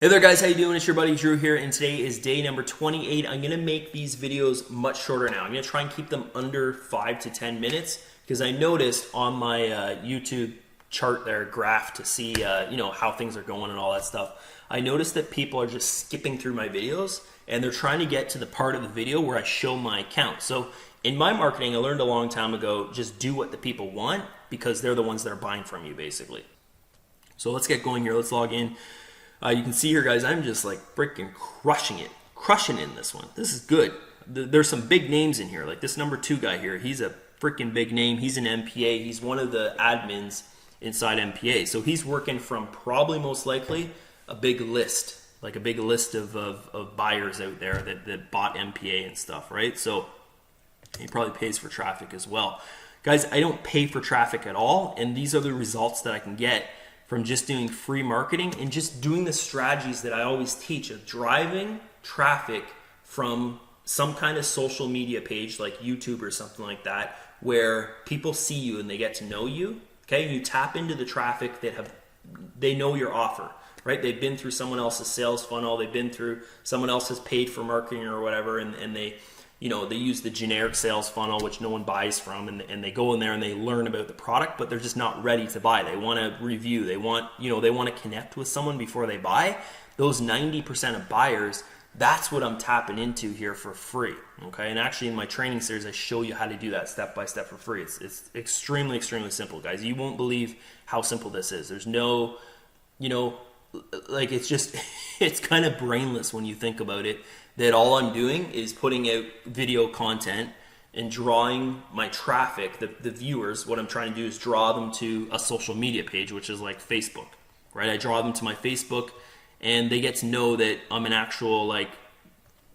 Hey there guys, how you doing? It's your buddy Drew here, and today is day number 28. I'm gonna make these videos much shorter now. I'm gonna try and keep them under 5 to 10 minutes because I noticed on my YouTube chart there, graph to see how things are going and all that stuff. I noticed that people are just skipping through my videos and they're trying to get to the part of the video where I show my account. So in my marketing, I learned a long time ago, just do what the people want because they're the ones that are buying from you basically. So let's get going here. Let's log in. You can see here, guys, I'm just like freaking crushing in this one. This is good. There's some big names in here, like this number 2 guy here. He's a freaking big name. He's an MPA. He's one of the admins inside MPA. So he's working from probably most likely a big list, like a big list of buyers out there that bought MPA and stuff, right? So he probably pays for traffic as well. Guys, I don't pay for traffic at all, and these are the results that I can get from just doing free marketing and just doing the strategies that I always teach of driving traffic from some kind of social media page like YouTube or something like that, where people see you and they get to know you. Okay, you tap into the traffic that they know your offer, right? They've been through someone else's sales funnel, they've been through someone else has paid for marketing or whatever, and they use the generic sales funnel, which no one buys from, and they go in there and they learn about the product, but they're just not ready to buy. They want to review. They want to connect with someone before they buy. Those 90% of buyers, that's what I'm tapping into here for free. Okay, and actually in my training series, I show you how to do that step by step for free. It's extremely, extremely simple, guys. You won't believe how simple this is. There's no, it's kind of brainless when you think about it, that all I'm doing is putting out video content and drawing my traffic, the viewers. What I'm trying to do is draw them to a social media page, which is like Facebook, right? I draw them to my Facebook and they get to know that I'm an actual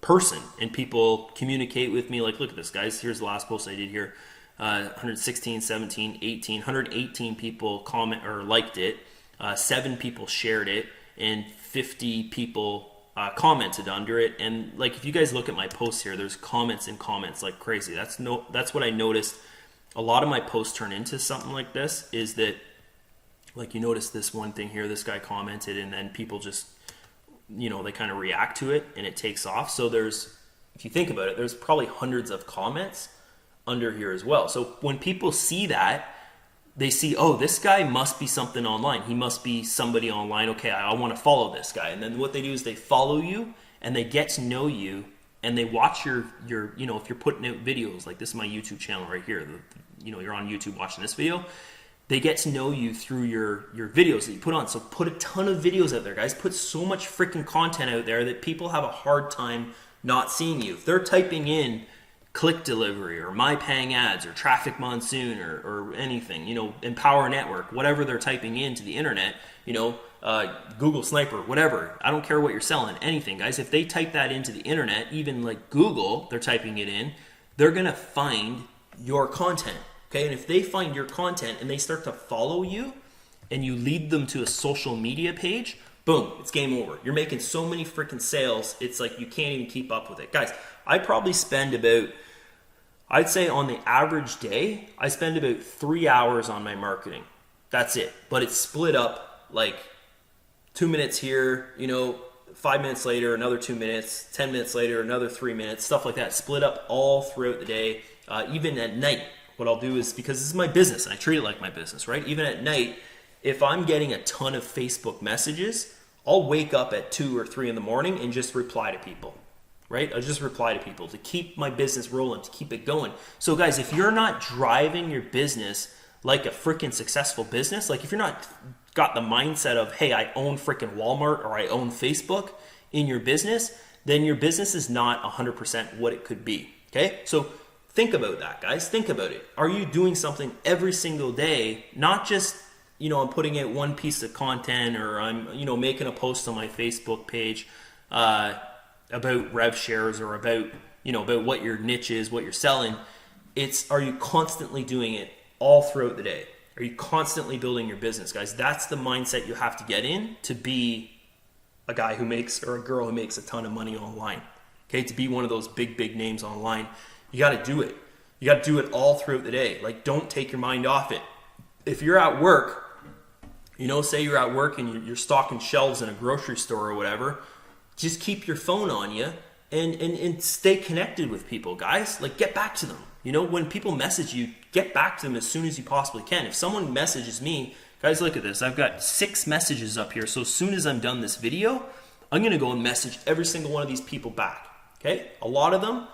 person, and people communicate with me. Like, look at this, guys. Here's the last post I did here. 116, 17, 18, 118 people comment or liked it. 7 people shared it, and 50 people commented under it. And like, if you guys look at my posts here, there's comments and comments like crazy. That's what I noticed. A lot of my posts turn into something like this, is that, like, you notice this one thing here, this guy commented, and then people just, they kind of react to it and it takes off. So if you think about it, there's probably hundreds of comments under here as well. So when people see that, they see, oh, this guy must be something online. He must be somebody online. Okay, I want to follow this guy. And then what they do is they follow you and they get to know you, and they watch your if you're putting out videos, like this is my YouTube channel right here. You're on YouTube watching this video. They get to know you through your videos that you put on. So put a ton of videos out there, guys. Put so much freaking content out there that people have a hard time not seeing you. If they're typing in Clik Delivery or My Paying Ads or Traffic Monsoon or anything, Empower Network, whatever they're typing into the internet, Google Sniper, whatever. I don't care what you're selling, anything, guys. If they type that into the internet, even like Google, they're typing it in, they're going to find your content. Okay, and if they find your content and they start to follow you and you lead them to a social media page, boom, it's game over. You're making so many freaking sales, it's like you can't even keep up with it. Guys, I probably spend about, I'd say on the average day, I spend about 3 hours on my marketing. That's it. But it's split up like 2 minutes here, 5 minutes later, another 2 minutes, 10 minutes later, another 3 minutes, stuff like that. Split up all throughout the day, even at night. What I'll do is, because this is my business, and I treat it like my business, right? Even at night, if I'm getting a ton of Facebook messages, I'll wake up at 2 or 3 in the morning and just reply to people, right? I'll just reply to people to keep my business rolling, to keep it going. So guys, if you're not driving your business like a freaking successful business, like if you're not got the mindset of, hey, I own freaking Walmart or I own Facebook in your business, then your business is not 100% what it could be, okay? So think about that, guys. Think about it. Are you doing something every single day, not just, I'm putting out one piece of content, or I'm, making a post on my Facebook page about rev shares, or about, about what your niche is, what you're selling. Are you constantly doing it all throughout the day? Are you constantly building your business, guys? That's the mindset you have to get in to be a guy who makes, or a girl who makes a ton of money online. Okay, to be one of those big names online. You got to do it. You got to do it all throughout the day. Like, don't take your mind off it. If you're at work You know, say you're at work and you're stocking shelves in a grocery store or whatever, just keep your phone on you and stay connected with people, guys. Like, get back to them. You know, when people message you, get back to them as soon as you possibly can. If someone messages me, guys, look at this. I've got 6 messages up here. So as soon as I'm done this video, I'm going to go and message every single one of these people back. Okay? A lot of them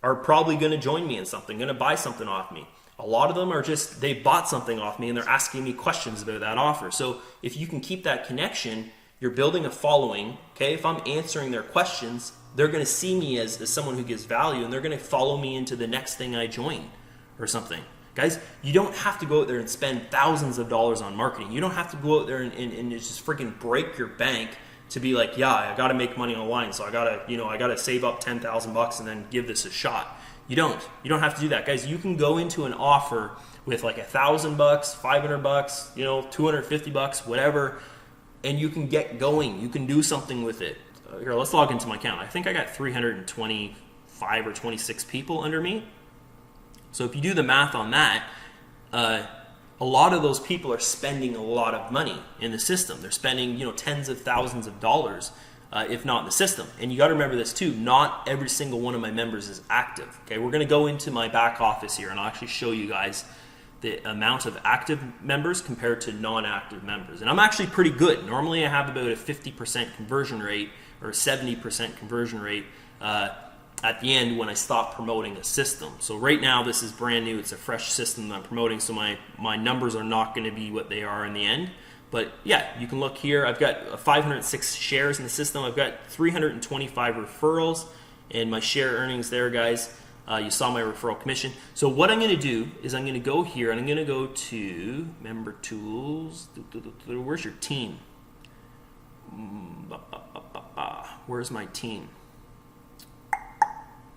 are probably going to join me in something, going to buy something off me. A lot of them are just, they bought something off me and they're asking me questions about that offer. So if you can keep that connection, you're building a following. Okay? If I'm answering their questions, they're going to see me as someone who gives value, and they're going to follow me into the next thing I join or something. Guys, you don't have to go out there and spend thousands of dollars on marketing. You don't have to go out there and just freaking break your bank to be like, yeah, I got to make money online, so I got to save up $10,000 and then give this a shot. You don't have to do that, guys. You can go into an offer with like $1,000, $500, $250, whatever, and you can get going. You can do something with it. Here, let's log into my account. I think I got 325 or 26 people under me. So if you do the math on that, a lot of those people are spending a lot of money in the system. They're spending, tens of thousands of dollars, if not in the system. And you got to remember this too. Not every single one of my members is active. Okay, we're going to go into my back office here, and I'll actually show you guys the amount of active members compared to non-active members. And I'm actually pretty good. Normally I have about a 50% conversion rate or a 70% conversion rate at the end when I stop promoting a system. So right now this is brand new. It's a fresh system that I'm promoting, so my numbers are not going to be what they are in the end. But yeah, you can look here. I've got 506 shares in the system. I've got 325 referrals, and my share earnings there, guys. You saw my referral commission. So what I'm going to do is I'm going to go here and I'm going to go to member tools. Where's your team? Where's my team?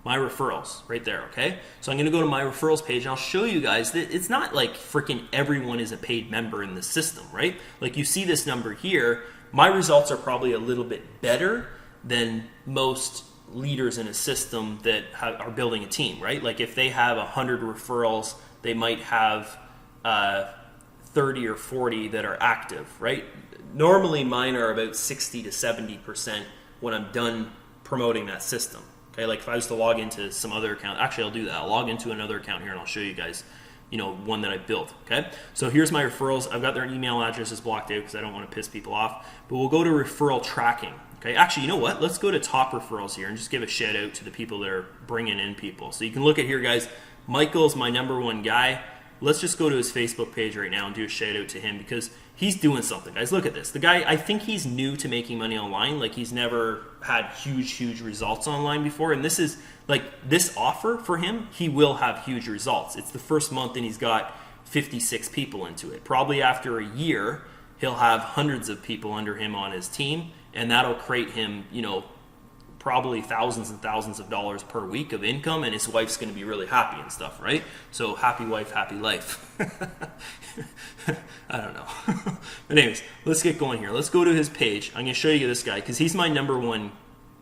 My referrals, right there, okay? So I'm going to go to my referrals page and I'll show you guys that it's not like freaking everyone is a paid member in the system, right? Like you see this number here, my results are probably a little bit better than most leaders in a system that are building a team, right? Like if they have 100 referrals, they might have 30 or 40 that are active, right? Normally mine are about 60 to 70% when I'm done promoting that system. Okay, like if I was to log into some other account, actually I'll do that. I'll log into another account here and I'll show you guys, one that I built. Okay, so here's my referrals. I've got their email addresses blocked out because I don't want to piss people off. But we'll go to referral tracking. Okay, actually, you know what? Let's go to top referrals here and just give a shout out to the people that are bringing in people. So you can look at here, guys. Michael's my #1 guy. Let's just go to his Facebook page right now and do a shout out to him because he's doing something, guys. Look at this. The guy, I think he's new to making money online. Like he's never had huge results online before. And this is like this offer for him, he will have huge results. It's the first month and he's got 56 people into it. Probably after a year, he'll have hundreds of people under him on his team. And that'll create him, probably thousands and thousands of dollars per week of income, and his wife's going to be really happy and stuff, right? So happy wife, happy life. I don't know. But anyways, let's get going here. Let's go to his page. I'm going to show you this guy because he's my #1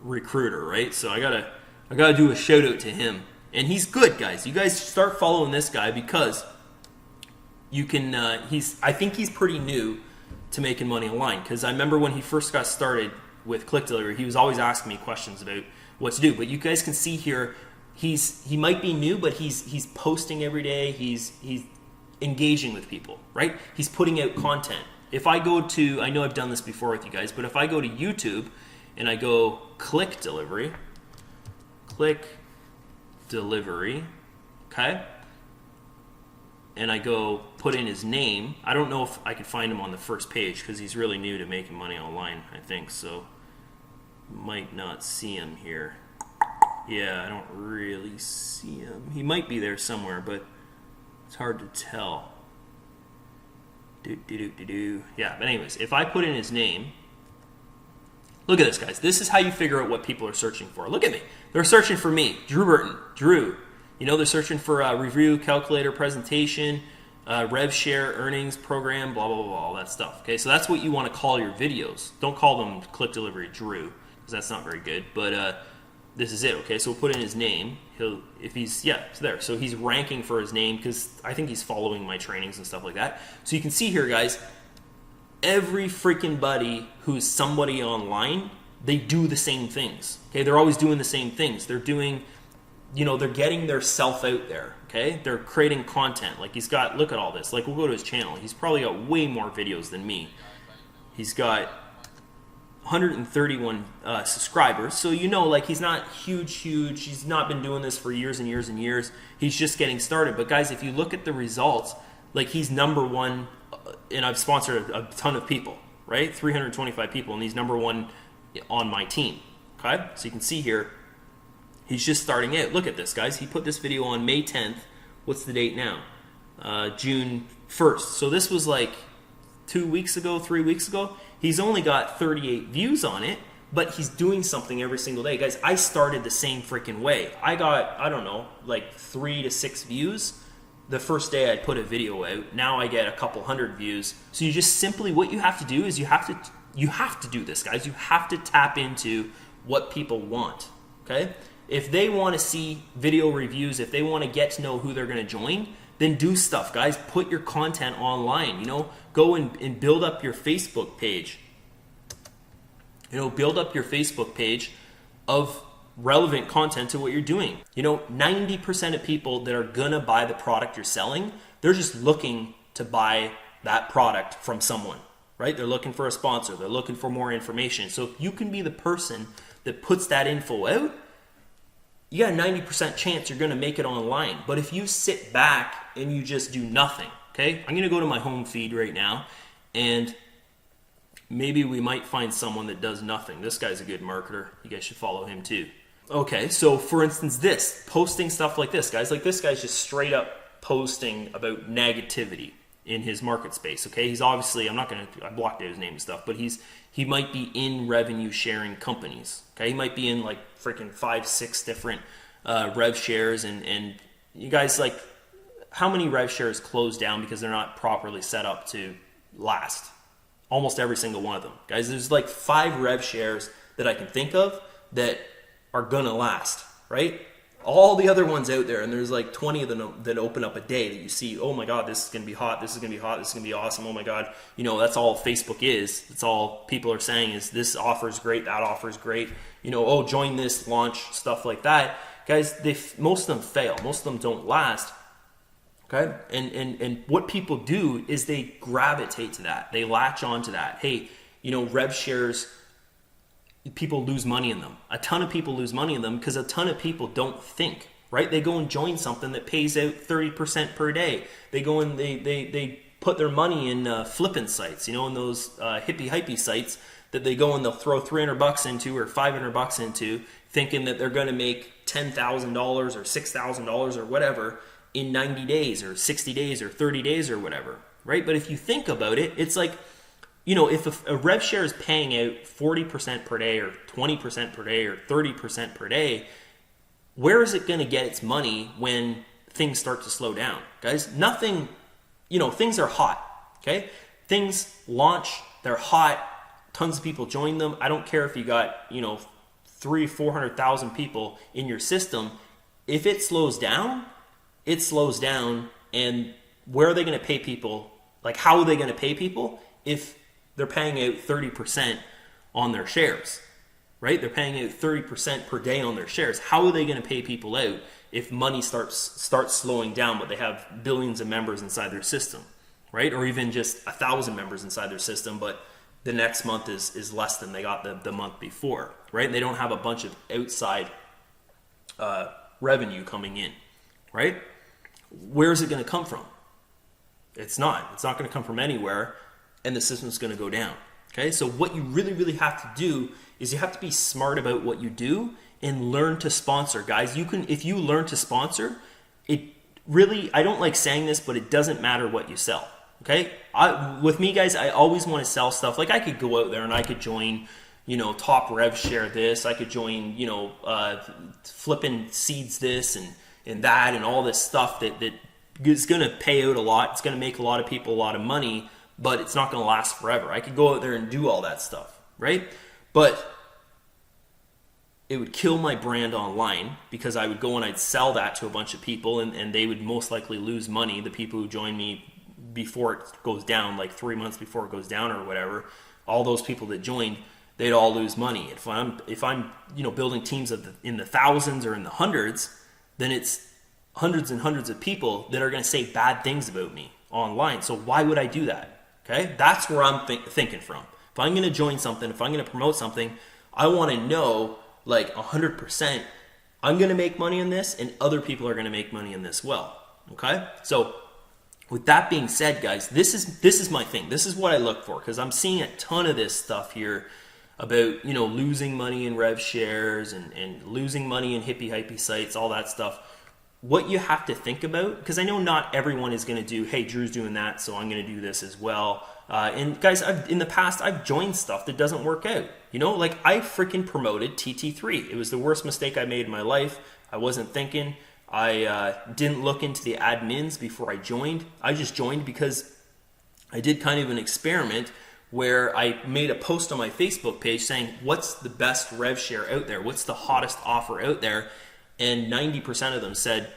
recruiter, right? So I gotta do a shout out to him, and he's good, guys. You guys start following this guy because you can. I think he's pretty new to making money online because I remember when he first got started with Clik Delivery, he was always asking me questions about what to do. But you guys can see here, he might be new, but he's posting every day. He's engaging with people, right? He's putting out content. If I go to, I know I've done this before with you guys, but if I go to YouTube and I go Clik Delivery, okay? And I go put in his name. I don't know if I can find him on the first page because he's really new to making money online, I think. So might not see him here. Yeah, I don't really see him. He might be there somewhere, but it's hard to tell. Yeah, but anyways, if I put in his name, look at this, guys. This is how you figure out what people are searching for. Look at me. They're searching for me, Drew Burton, Drew. They're searching for a review, calculator, presentation, rev share, earnings, program, blah, blah, blah, all that stuff. Okay, so that's what you want to call your videos. Don't call them Clik Delivery Drew, because that's not very good. But this is it, okay? So we'll put in his name. It's there. So he's ranking for his name because I think he's following my trainings and stuff like that. So you can see here, guys, every freaking buddy who's somebody online, they do the same things. Okay, they're always doing the same things. They're doing, they're getting their self out there. Okay, they're creating content. Like he's got, look at all this. Like we'll go to his channel. He's probably got way more videos than me. He's got 131 subscribers. So like he's not huge. He's not been doing this for years and years and years. He's just getting started. But guys, if you look at the results, like he's number one, and I've sponsored a ton of people, right? 325 people, and he's number one on my team. Okay, so you can see here, he's just starting out. Look at this, guys. He put this video on May 10th. What's the date now? June 1st. So this was like 2 weeks ago, 3 weeks ago. He's only got 38 views on it, but he's doing something every single day. Guys, I started the same freaking way. I got, I don't know, like 3 to 6 views the first day I put a video out. Now I get a couple hundred views. So you just simply, what you have to do is you have to do this, guys. You have to tap into what people want, okay? If they want to see video reviews, if they want to get to know who they're going to join, then do stuff, guys. Put your content online, go and build up your Facebook page. Build up your Facebook page of relevant content to what you're doing. 90% of people that are going to buy the product you're selling, they're just looking to buy that product from someone, right? They're looking for a sponsor. They're looking for more information. So if you can be the person that puts that info out, you got a 90% chance you're going to make it online. But if you sit back and you just do nothing, okay? I'm going to go to my home feed right now, and maybe we might find someone that does nothing. This guy's a good marketer. You guys should follow him too. Okay, so for instance, posting stuff like this, guys. Like this guy's just straight up posting about negativity in his market space, okay? He's obviously, I blocked out his name and stuff, but he might be in revenue sharing companies, okay? He might be in like freaking 5-6 different rev shares, and you guys, like, how many rev shares close down because they're not properly set up to last? Almost every single one of them. Guys, there's like 5 rev shares that I can think of that are gonna last, right? All the other ones out there, and there's like 20 of them that open up a day that you see, oh my God, this is gonna be hot, this is gonna be hot, this is gonna be awesome, oh my God. That's all Facebook is. That's all people are saying is this offer is great, that offer is great. Oh, join this, launch, stuff like that. Guys, most of them fail. Most of them don't last. Okay, and what people do is they gravitate to that. They latch on to that. Hey, rev shares, people lose money in them. A ton of people lose money in them because a ton of people don't think, right? They go and join something that pays out 30% per day. They go and they put their money in flipping sites, in those hypey sites that they go and they'll throw $300 into or $500 into, thinking that they're going to make $10,000 or $6,000 or whatever in 90 days or 60 days or 30 days or whatever, right? But if you think about it, it's like, if a rev share is paying out 40% per day or 20% per day or 30% per day, where is it going to get its money when things start to slow down? Guys, nothing, things are hot, okay? Things launch, they're hot, tons of people join them. I don't care if you got, 300,000-400,000 people in your system. If it slows down, it slows down, and where are they going to pay people? Like, how are they going to pay people if they're paying out 30% on their shares, right? They're paying out 30% per day on their shares. How are they going to pay people out if money starts slowing down, but they have billions of members inside their system, right? Or even just 1,000 members inside their system, but the next month is less than they got the month before, right? And they don't have a bunch of outside revenue coming in, right? Where is it going to come from? It's not. It's not going to come from anywhere, and the system's going to go down. Okay, so what you really, really have to do is you have to be smart about what you do and learn to sponsor. Guys, if you learn to sponsor, it really, I don't like saying this, but it doesn't matter what you sell. Okay, with me, guys, I always want to sell stuff. Like I could go out there and I could join, top rev share this. I could join, flipping seeds this and that and all this stuff that is going to pay out a lot. It's going to make a lot of people a lot of money, but it's not going to last forever. I could go out there and do all that stuff, right? But it would kill my brand online because I would go and I'd sell that to a bunch of people and they would most likely lose money. The people who join me before it goes down, like 3 months before it goes down or whatever, all those people that joined, they'd all lose money. If I'm building teams in the thousands or in the hundreds, then it's hundreds and hundreds of people that are going to say bad things about me online. So why would I do that? Okay, that's where I'm thinking from. If I'm going to join something, if I'm going to promote something, I want to know like 100% I'm going to make money in this, and other people are going to make money in this well. Okay, so with that being said, guys, this is my thing. This is what I look for, because I'm seeing a ton of this stuff here about losing money in rev shares and losing money in hippie hypey sites, all that stuff. What you have to think about, because I know not everyone is going to do, hey, Drew's doing that, so I'm going to do this as well. And guys, in the past, I've joined stuff that doesn't work out. Like I freaking promoted TT3. It was the worst mistake I made in my life. I wasn't thinking. I didn't look into the admins before I joined. I just joined because I did kind of an experiment where I made a post on my Facebook page saying, what's the best rev share out there? What's the hottest offer out there? And 90% of them said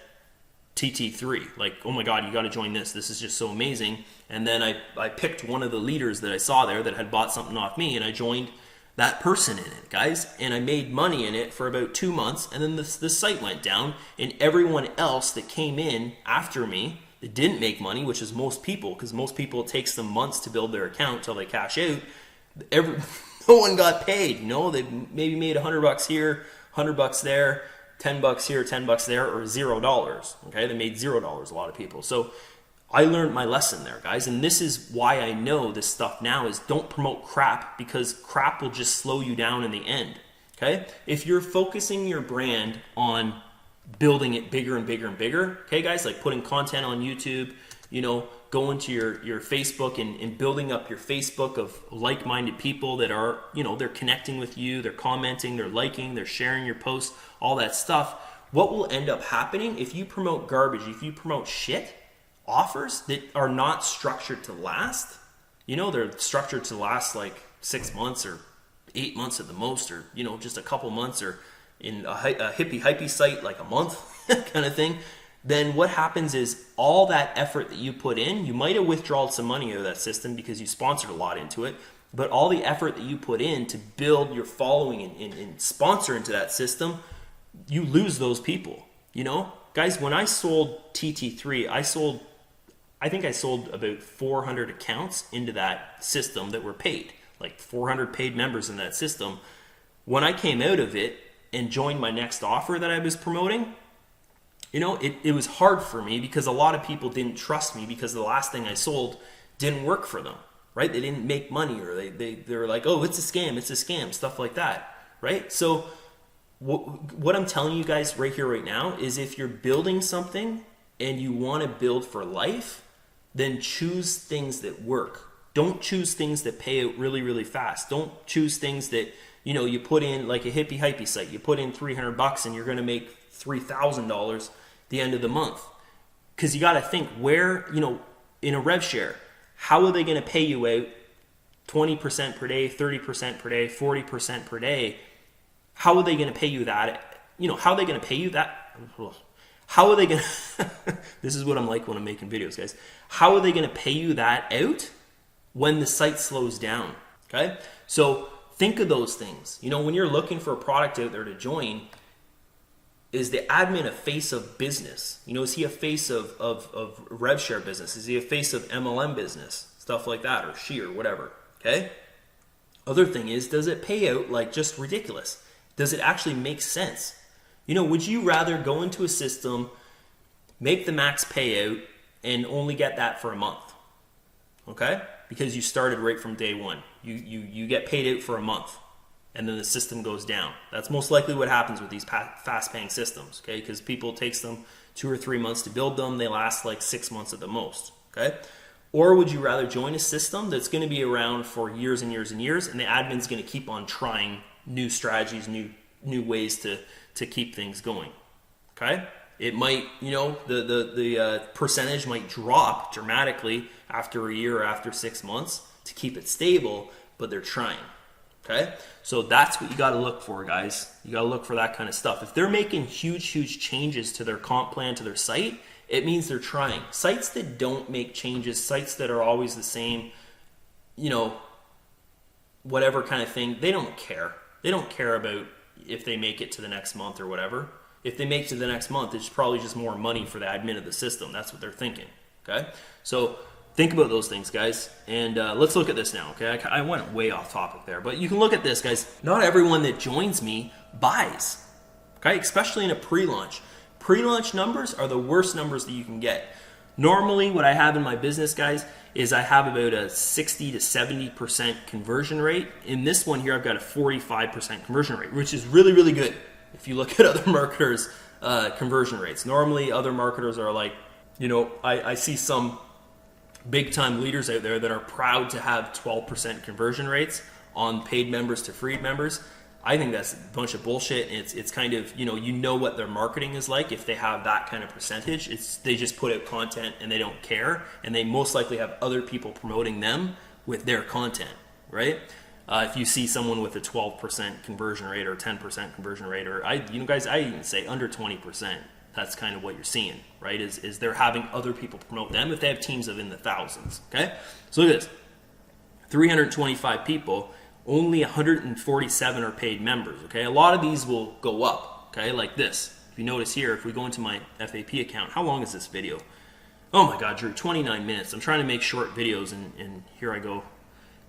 TT3. Like, oh my God, you got to join this. This is just so amazing. And then I picked one of the leaders that I saw there that had bought something off me, and I joined that person in it, guys. And I made money in it for about 2 months, and then the site went down, and everyone else that came in after me that didn't make money, which is most people, because most people, it takes them months to build their account till they cash out. No one got paid. They maybe made $100 here, $100 there, $10 here, $10 there, or $0. Okay, they made $0. A lot of people. So I learned my lesson there, guys, and this is why I know this stuff now is don't promote crap, because crap will just slow you down in the end. Okay, if you're focusing your brand on building it bigger and bigger and bigger, okay, guys, like putting content on YouTube, going to your Facebook and building up your Facebook of like-minded people that are, they're connecting with you, they're commenting, they're liking, they're sharing your posts, all that stuff. What will end up happening if you promote garbage, if you promote shit, offers that are not structured to last, they're structured to last like 6 months or 8 months at the most, or, just a couple months, or in a hippie hypey site like a month kind of thing, then what happens is all that effort that you put in, you might have withdrawn some money out of that system because you sponsored a lot into it, but all the effort that you put in to build your following and sponsor into that system, you lose those people. Guys, when I sold TT3, I think I sold about 400 accounts into that system that were paid, like 400 paid members in that system. When I came out of it and joined my next offer that I was promoting, it was hard for me because a lot of people didn't trust me because the last thing I sold didn't work for them, right? They didn't make money, or they were like, oh, it's a scam, stuff like that, right? So what I'm telling you guys right here, right now, is if you're building something and you want to build for life, then choose things that work. Don't choose things that pay out really, really fast. Don't choose things that, you put in like a hippie hypey site. You put in $300 and you're going to make $3,000 the end of the month. Because you got to think where, in a rev share, how are they going to pay you out 20% per day, 30% per day, 40% per day? How are they going to pay you that? How are they going to pay you that? How are they going to, this is what I'm like when I'm making videos, guys. How are they going to pay you that out when the site slows down? Okay. So think of those things. When you're looking for a product out there to join, is the admin a face of business? Is he a face of rev share business? Is he a face of MLM business? Stuff like that, or she, or whatever. Okay. Other thing is, does it pay out like just ridiculous? Does it actually make sense? Would you rather go into a system, make the max payout, and only get that for a month? Okay? Because you started right from day one. You get paid out for a month, and then the system goes down. That's most likely what happens with these fast-paying systems, okay? Because people, it takes them 2 or 3 months to build them. They last like 6 months at the most, okay? Or would you rather join a system that's going to be around for years and years and years, and the admin's going to keep on trying new strategies, new ways to keep things going, okay? It might, the percentage might drop dramatically after a year or after 6 months to keep it stable, but they're trying, okay? So that's what you got to look for, guys. You got to look for that kind of stuff. If they're making huge changes to their comp plan, to their site, it means they're trying. Sites that don't make changes, sites that are always the same, you know, whatever kind of thing, they don't care. They don't care about if they make it to the next month or whatever. If they make it to the next month, it's probably just more money for the admin of the system. That's what they're thinking, okay? So think about those things, guys. And let's look at this now, okay? I went way off topic there, but you can look at this, guys. Not everyone that joins me buys, okay? Especially in a pre-launch. Pre-launch numbers are the worst numbers that you can get. Normally, what I have in my business, guys, is I have about a 60 to 70% conversion rate. In this one here, I've got a 45% conversion rate, which is really, really good. If you look at other marketers' conversion rates, normally other marketers are like, you know, I see some big time leaders out there that are proud to have 12% conversion rates on paid members to free members. I think that's a bunch of bullshit. It's kind of, you know what their marketing is like if they have that kind of percentage. They just put out content and they don't care, and they most likely have other people promoting them with their content, right? If you see someone with a 12% conversion rate or 10% conversion rate, or guys, I even say under 20%, that's kind of what you're seeing, right? Is they're having other people promote them if they have teams of in the thousands, okay? So look at this, 325 people, only 147 are paid members, okay? A lot of these will go up, okay? Like this. If you notice here, if we go into my FAP account, how long is this video? Oh my God, Drew, 29 minutes. I'm trying to make short videos, and here I go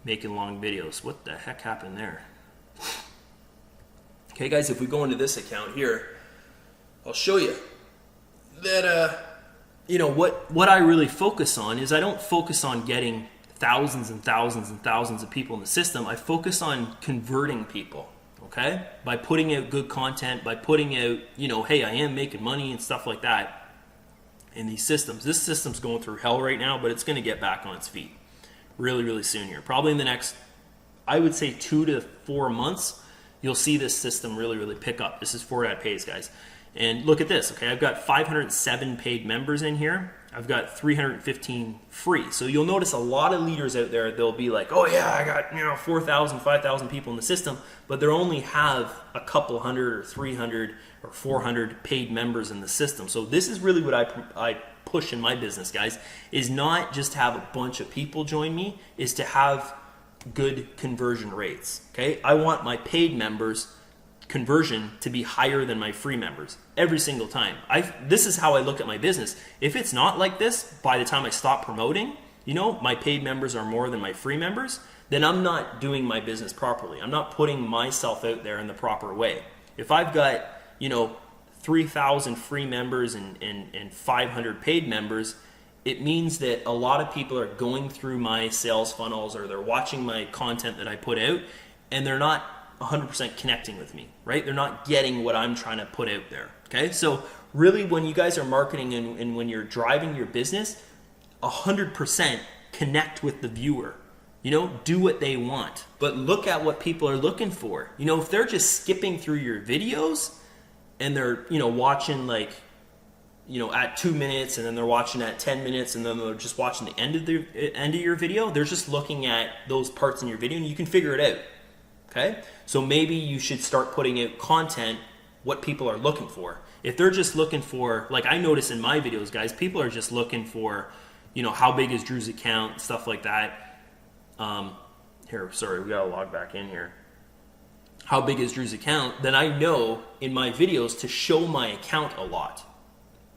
making long videos. What the heck happened there? Okay, guys, if we go into this account here, I'll show you that, what I really focus on is I don't focus on getting thousands and thousands and thousands of people in the system. I focus on converting people, okay? By putting out good content, by putting out, hey, I am making money and stuff like that in these systems. This system's going through hell right now, but it's going to get back on its feet really, really soon here. Probably in the next, I would say 2 to 4 months, you'll see this system really, really pick up. This is fortadpays, guys. And look at this, okay? I've got 507 paid members in here. I've got 315 free. So you'll notice a lot of leaders out there, they'll be like, oh yeah, I got 4,000, 5,000 people in the system, but they only have a couple hundred or 300 or 400 paid members in the system. So this is really what I push in my business, guys, is not just have a bunch of people join me, is to have good conversion rates, okay? I want my paid members conversion to be higher than my free members every single time. This is how I look at my business. If it's not like this, by the time I stop promoting, my paid members are more than my free members, then I'm not doing my business properly. I'm not putting myself out there in the proper way. If I've got, 3,000 free members and 500 paid members, it means that a lot of people are going through my sales funnels, or they're watching my content that I put out, and they're not 100% connecting with me, right? They're not getting what I'm trying to put out there, okay? So really, when you guys are marketing and when you're driving your business, 100% connect with the viewer. Do what they want, but look at what people are looking for. If they're just skipping through your videos and they're, watching at 2 minutes, and then they're watching at 10 minutes, and then they're just watching the end of your video, they're just looking at those parts in your video, and you can figure it out. Okay, so maybe you should start putting out content what people are looking for. If they're just looking for, like I notice in my videos, guys, people are just looking for, how big is Drew's account, stuff like that. Here, sorry, we gotta log back in here. How big is Drew's account? Then I know in my videos to show my account a lot.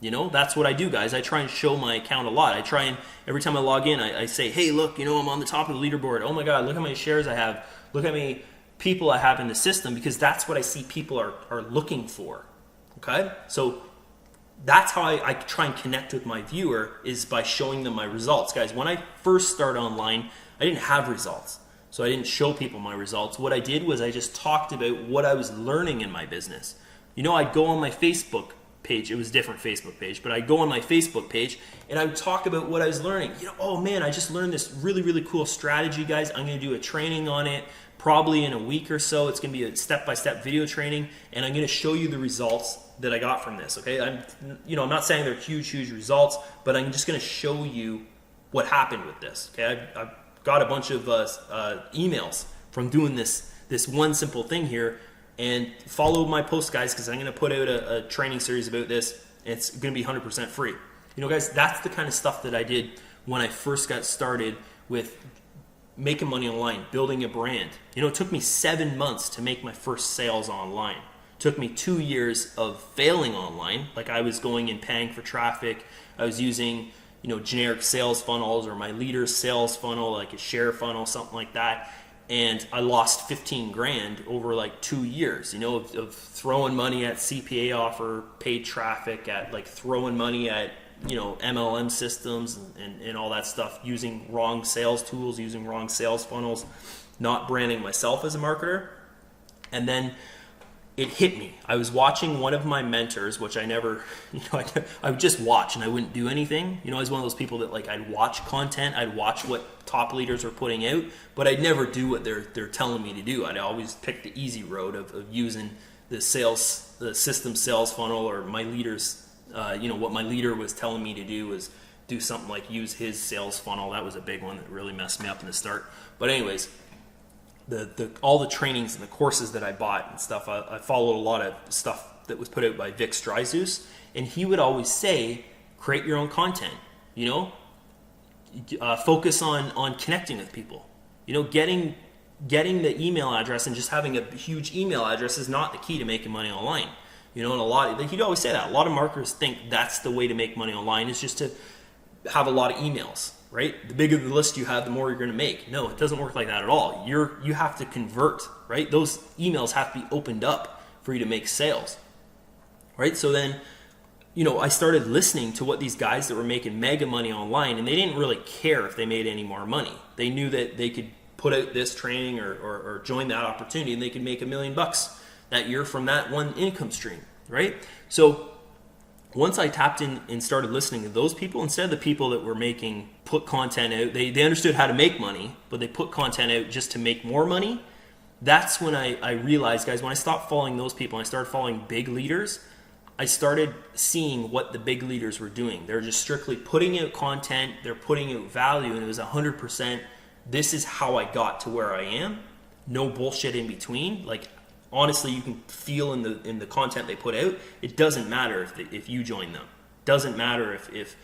That's what I do, guys. I try and show my account a lot. I try and every time I log in, I say, hey, look, I'm on the top of the leaderboard. Oh my God, look how many shares I have. Look how many people I have in the system, because that's what I see people are looking for, okay? So that's how I try and connect with my viewer, is by showing them my results. Guys, when I first started online, I didn't have results, so I didn't show people my results. What I did was I just talked about what I was learning in my business. I'd go on my Facebook page. It was a different Facebook page, but I'd go on my Facebook page and I would talk about what I was learning. Oh man, I just learned this really, really cool strategy, guys. I'm going to do a training on it. Probably in a week or so. It's going to be a step-by-step video training, and I'm going to show you the results that I got from this, okay? I'm not saying they're huge results, but I'm just going to show you what happened with this, okay? I've got a bunch of emails from doing this one simple thing here, and follow my post, guys, because I'm going to put out a training series about this. It's going to be 100% free. Guys, that's the kind of stuff that I did when I first got started with making money online, building a brand. It took me 7 months to make my first sales online. It took me 2 years of failing online. Like, I was going and paying for traffic. I was using, generic sales funnels, or my leader's sales funnel, like a share funnel, something like that. And I lost 15 grand over like 2 years, of throwing money at CPA offer, paid traffic, at like throwing money at, MLM systems and all that stuff, using wrong sales tools, using wrong sales funnels, not branding myself as a marketer. And then it hit me. I was watching one of my mentors, which I never, I would just watch and I wouldn't do anything. I was one of those people that, like, I'd watch content, I'd watch what top leaders are putting out, but I'd never do what they're telling me to do. I'd always pick the easy road of using the system sales funnel, or my leader's, what my leader was telling me to do was do something like use his sales funnel. That was a big one that really messed me up in the start. But anyways, all the trainings and the courses that I bought and stuff, I followed a lot of stuff that was put out by Vic Stryzus, and he would always say, create your own content, focus on connecting with people, getting the email address and just having a huge email address is not the key to making money online. And he'd always say that. A lot of marketers think that's the way to make money online, is just to have a lot of emails, right? The bigger the list you have, the more you're going to make. No, it doesn't work like that at all. You have to convert, right? Those emails have to be opened up for you to make sales, right? So then, I started listening to what these guys that were making mega money online, and they didn't really care if they made any more money. They knew that they could put out this training or join that opportunity, and they could make $1 million that year from that one income stream, right? So once I tapped in and started listening to those people, instead of the people that were put content out, they understood how to make money, but they put content out just to make more money. That's when I realized, guys, when I stopped following those people and I started following big leaders, I started seeing what the big leaders were doing. They're just strictly putting out content, they're putting out value, and it was 100%, this is how I got to where I am. No bullshit in between. Like, honestly, you can feel in the content they put out. It doesn't matter if you join them. Doesn't matter if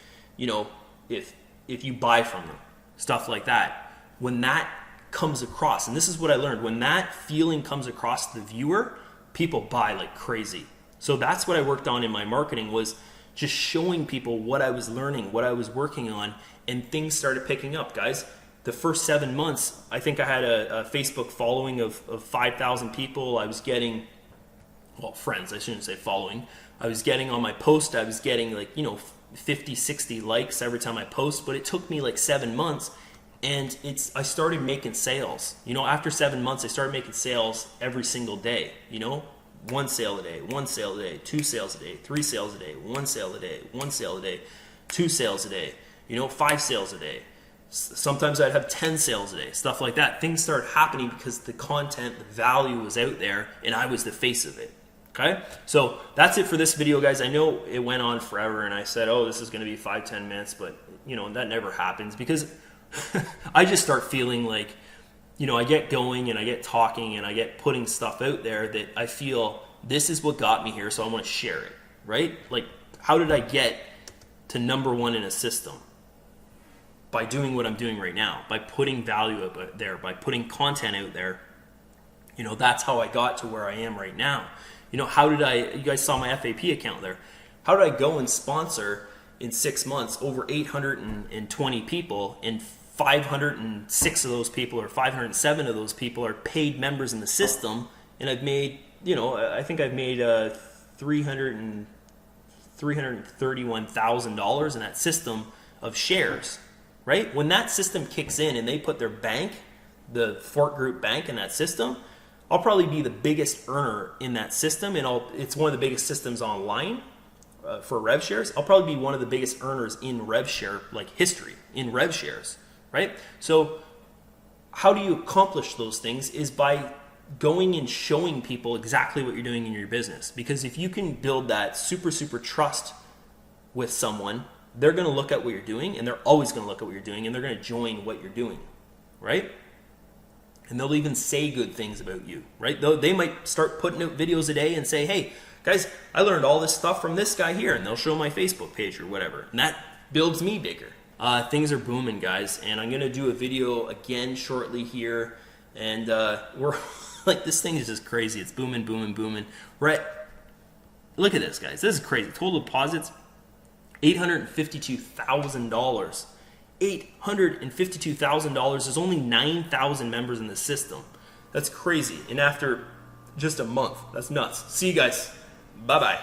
you buy from them. Stuff like that. When that comes across, and this is what I learned, when that feeling comes across the viewer, people buy like crazy. So that's what I worked on in my marketing, was just showing people what I was learning, what I was working on, and things started picking up, guys. The first 7 months, I think I had a Facebook following of 5,000 people. I was getting, friends, I shouldn't say following. I was getting on my post, I was getting 50, 60 likes every time I post, but it took me like 7 months, and I started making sales. After 7 months, I started making sales every single day, 1 sale a day, 1 sale a day, 2 sales a day, 3 sales a day, 1 sale a day, 1 sale a day, 2 sales a day, 5 sales a day. Sometimes I'd have 10 sales a day, stuff like that. Things started happening because the content, the value was out there, and I was the face of it. Okay? So that's it for this video, guys. I know it went on forever, and I said, this is going to be 5-10 minutes, but that never happens, because I just start feeling like, I get going and I get talking and I get putting stuff out there that I feel this is what got me here, so I want to share it, right? Like, how did I get to #1 in a system? By doing what I'm doing right now, by putting value out there, by putting content out there. That's how I got to where I am right now. How did you guys saw my FAP account there. How did I go and sponsor in 6 months over 820 people, and 506 of those people, or 507 of those people, are paid members in the system, and I've made, I think I've made $331,000 in that system of shares. Right? When that system kicks in and they put their bank, the Fort Group bank, in that system, I'll probably be the biggest earner in that system, and it's one of the biggest systems online for rev shares. I'll probably be one of the biggest earners in rev share, like history, in rev shares, right? So how do you accomplish those things is by going and showing people exactly what you're doing in your business. Because if you can build that super, super trust with someone, they're going to look at what you're doing, and they're always going to look at what you're doing, and they're going to join what you're doing, right? And they'll even say good things about you, right? They might start putting out videos a day and say, hey, guys, I learned all this stuff from this guy here, and they'll show my Facebook page or whatever, and that builds me bigger. Things are booming, guys, and I'm gonna do a video again shortly here, and we're like, this thing is just crazy. It's booming, booming, booming. Look at this, guys. This is crazy. Total deposits, $852,000. $852,000. There's only 9,000 members in the system. That's crazy. And after just a month, that's nuts. See you guys. Bye-bye.